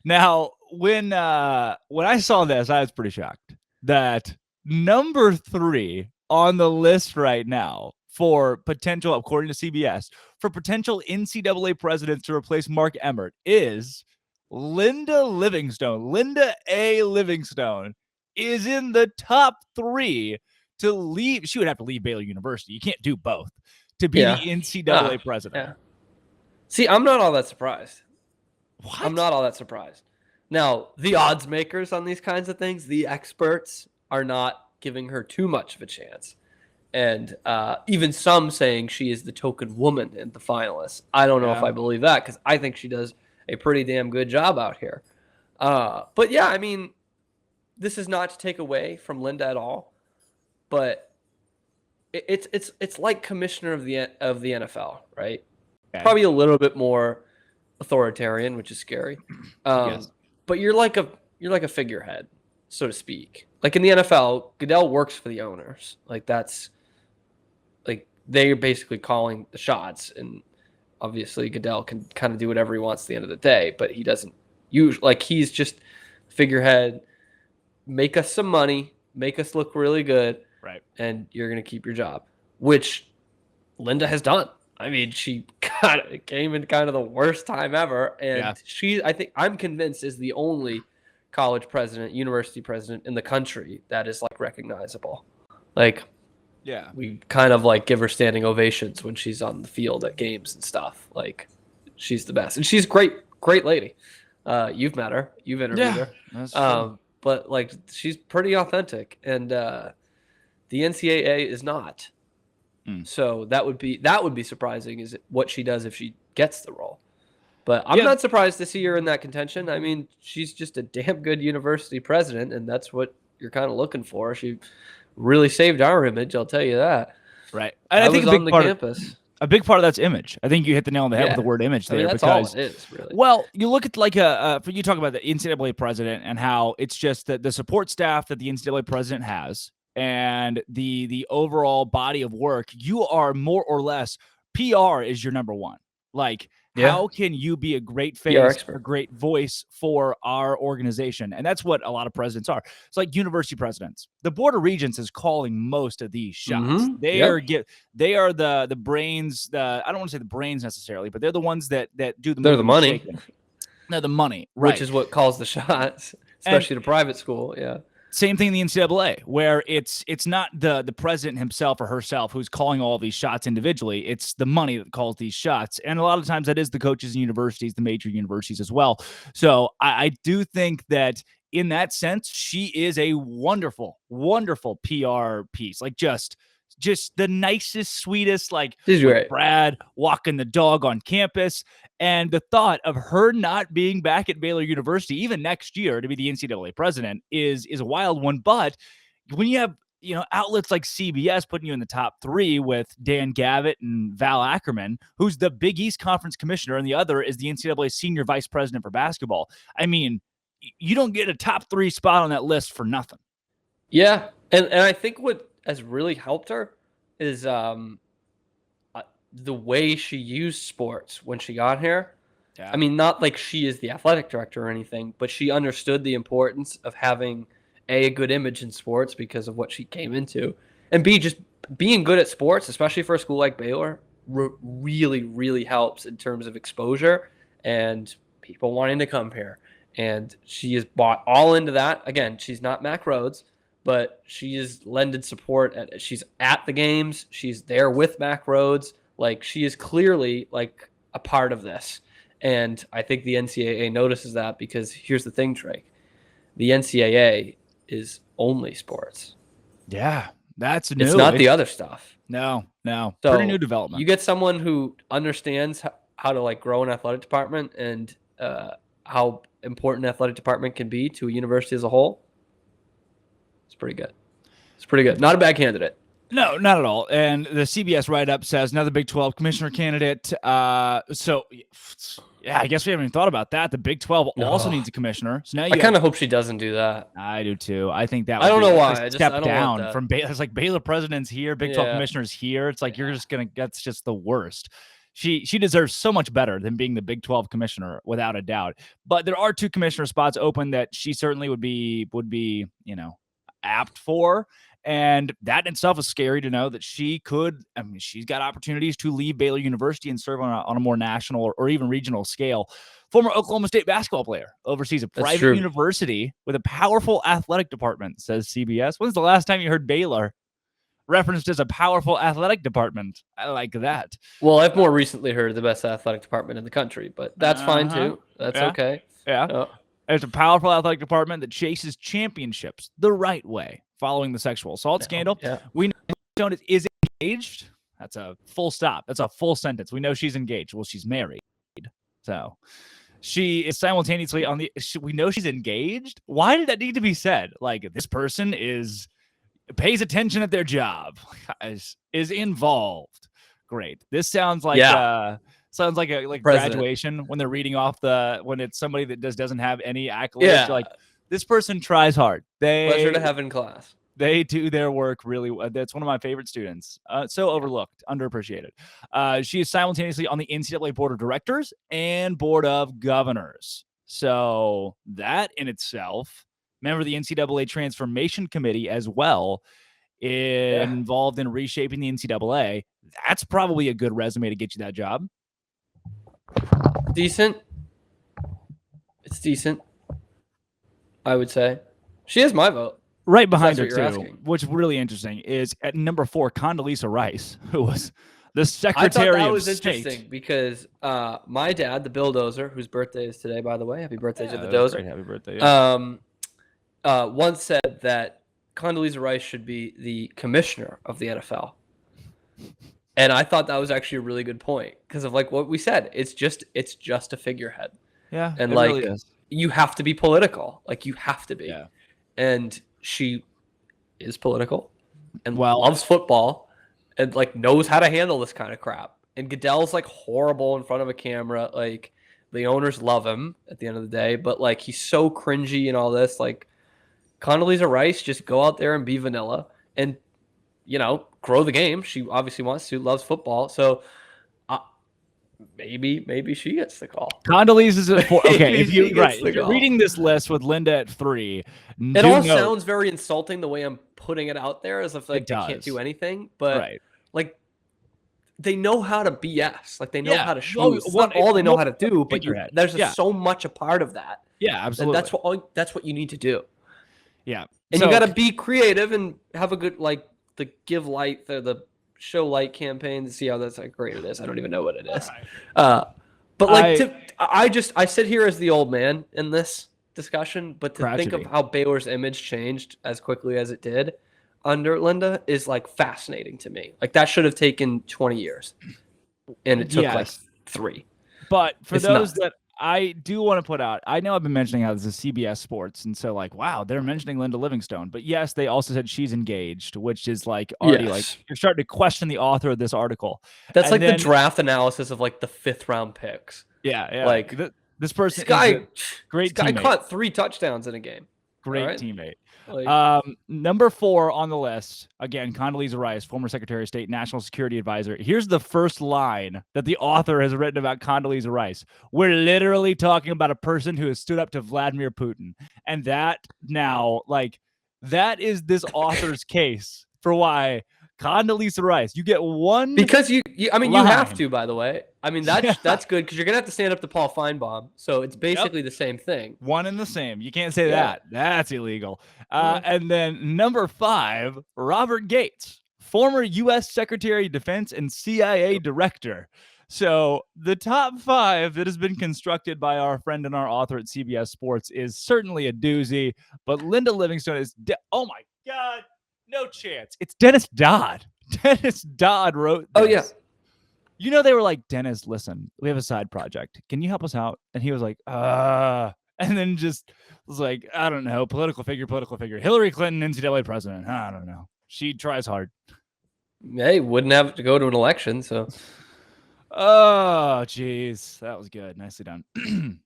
Now, when I saw this, I was pretty shocked that number 3 on the list right now for potential, according to CBS, for potential NCAA presidents to replace Mark Emmert is Linda Livingstone. Linda A. Livingstone is in the top 3 to leave. She would have to leave Baylor University. You can't do both to be the NCAA president. Yeah. See, I'm not all that surprised. What? I'm not all that surprised. Now, the odds makers on these kinds of things, the experts, are not giving her too much of a chance. And even some saying she is the token woman in the finalists. I don't know if I believe that, because I think she does a pretty damn good job out here. But yeah, I mean, this is not to take away from Linda at all, but it's like commissioner of the NFL, right? Okay. Probably a little bit more authoritarian, which is scary. Yes. But you're like a figurehead, so to speak. Like in the NFL, Goodell works for the owners. Like that's like they're basically calling the shots, and obviously Goodell can kind of do whatever he wants at the end of the day, but he doesn't usually, like, he's just figurehead, make us some money, make us look really good, right? And you're going to keep your job, which Linda has done. I mean, she kind of came in kind of the worst time ever, and I'm convinced is the only college president, university president in the country that is like recognizable. Like, yeah, we kind of like give her standing ovations when she's on the field at games and stuff. Like, she's the best, and she's great lady. You've met her, you've interviewed her. That's true. But like, she's pretty authentic, and the NCAA is not. So that would be surprising, is what she does if she gets the role. But I'm not surprised to see her in that contention. I mean, she's just a damn good university president, and that's what you're kind of looking for. She really saved our image, I'll tell you that. Right. And I think a big part of that's image. I think you hit the nail on the head with the word image there. I mean, that's all it is, really. Well, you look at like you talk about the NCAA president and how it's just the support staff that the NCAA president has, and the overall body of work. You are more or less, PR is your number one. Like, how can you be a great face, a great voice for our organization? And that's what a lot of presidents are. It's like university presidents. The Board of Regents is calling most of these shots. Mm-hmm. They are the brains. I don't want to say the brains necessarily, but they're the ones that do the. They're the money. Shaking. They're the money, right? Which is what calls the shots, especially to private school. Yeah. Same thing in the NCAA, where it's not the president himself or herself who's calling all these shots individually. It's the money that calls these shots. And a lot of times that is the coaches and universities, the major universities as well. So I do think that in that sense, she is a wonderful, wonderful PR piece. Like just the nicest, sweetest, like Brad walking the dog on campus. And the thought of her not being back at Baylor University, even next year, to be the NCAA president is a wild one. But when you have, outlets like CBS putting you in the top 3 with Dan Gavitt and Val Ackerman, who's the Big East Conference commissioner, and the other is the NCAA senior vice president for basketball. I mean, you don't get a top 3 spot on that list for nothing. Yeah. And I think what has really helped her is the way she used sports when she got here. Yeah. I mean, not like she is the athletic director or anything, but she understood the importance of having a good image in sports because of what she came into, and B, just being good at sports, especially for a school like Baylor, really, really helps in terms of exposure and people wanting to come here. And she has bought all into that. Again, she's not Mac Rhodes, but she is lended support. She's at the games. She's there with Mac Rhodes. Like, she is clearly like a part of this. And I think the NCAA notices that, because here's the thing, Drake. The NCAA is only sports. Yeah, that's new. It's not the other stuff. No. So pretty new development. You get someone who understands how to like grow an athletic department and how important an athletic department can be to a university as a whole. It's pretty good. Not a bad candidate. No, not at all. And the CBS write-up says another Big 12 commissioner candidate. So, yeah, I guess we haven't even thought about that. The Big 12 also needs a commissioner. So now I kind of hope she doesn't do that. I do too. I think that would I don't know why. A step down from Baylor. It's like Baylor president's here, Big 12 commissioners here. It's like you're just that's just the worst. she deserves so much better than being the Big 12 commissioner, without a doubt. But there are 2 commissioner spots open that she certainly would be apt for. And that in itself is scary to know that she could. I mean, she's got opportunities to leave Baylor University and serve on a more national or even regional scale. Former Oklahoma State basketball player, oversees a private university with a powerful athletic department, says CBS. When's the last time you heard Baylor referenced as a powerful athletic department? I like that. Well, I've more recently heard the best athletic department in the country, but that's fine too. That's okay. Yeah. There's a powerful athletic department that chases championships the right way following the sexual assault scandal. Yeah. We know Stone is engaged. That's a full stop. That's a full sentence. We know she's engaged. Well, she's married. So she is simultaneously we know she's engaged. Why did that need to be said? Like, this person pays attention at their job, is involved. Great. This sounds like a graduation when they're reading off when it's somebody that doesn't have any accolades. Yeah. Like, this person tries hard. Pleasure to have in class. They do their work really well. That's one of my favorite students. So overlooked, underappreciated. She is simultaneously on the NCAA Board of Directors and Board of Governors. So that in itself, member of the NCAA Transformation Committee as well, involved in reshaping the NCAA. That's probably a good resume to get you that job. Decent. It's decent, I would say. She has my vote. Right behind her, too. What's really interesting is at number 4, Condoleezza Rice, who was the Secretary of State. I thought that was interesting because my dad, the Bulldozer, whose birthday is today, by the way, happy birthday to the Dozer. Great. Happy birthday. Yeah. Once said that Condoleezza Rice should be the commissioner of the NFL. And I thought that was actually a really good point because of like what we said. It's just a figurehead. Yeah. And like really you have to be political. Like you have to be. Yeah. And she is political and loves football and like knows how to handle this kind of crap. And Goodell's like horrible in front of a camera. Like the owners love him at the end of the day, but like he's so cringy and all this. Like Condoleezza Rice, just go out there and be vanilla and grow the game. She obviously wants to, loves football. So maybe she gets the call. Condoleezza is at 4. Okay, if you're reading this list with Linda at 3, it all sounds very insulting the way I'm putting it out there, as if like they can't do anything. But like they know how to BS. Like they know how to show. It's not all they know how to do, but there's so much a part of that. Yeah, absolutely. That's what you need to do. Yeah, and you got to be creative and have a good the give light the show light campaign to see how that's like great it is. I don't even know what it is. But like I sit here as the old man in this discussion, but to think of how Baylor's image changed as quickly as it did under Linda is like fascinating to me. Like that should have taken 20 years and it took like 3. But for those that I do want to put out, I know I've been mentioning how this is CBS Sports, and so like, wow, they're mentioning Linda Livingstone. But yes, they also said she's engaged, which is like already like you're starting to question the author of this article. That's like the draft analysis of like the 5th round picks. Yeah. Like this person, great guy caught 3 touchdowns in a game. Great teammate. Like, number 4 on the list, again, Condoleezza Rice, former Secretary of State, National Security Advisor. Here's the first line that the author has written about Condoleezza Rice. We're literally talking about a person who has stood up to Vladimir Putin. And that now, like, that is this author's case for why Condoleezza Rice, you get one because you have to, by the way. I mean, that's good because you're gonna have to stand up to Paul Feinbaum, so it's basically the same thing. One and the same. You can't say that. That's illegal. And then number 5, Robert Gates, former U.S. Secretary of Defense and CIA Director. So the top 5 that has been constructed by our friend and our author at CBS Sports is certainly a doozy. But Linda Livingstone is oh my God. No chance. It's Dennis Dodd. Dennis Dodd wrote this. Oh, yeah. They were like, Dennis, listen, we have a side project. Can you help us out? And he was like, and then just was like, I don't know, political figure. Hillary Clinton, NCAA president. I don't know. She tries hard. Hey, wouldn't have to go to an election, so. Oh, geez. That was good. Nicely done.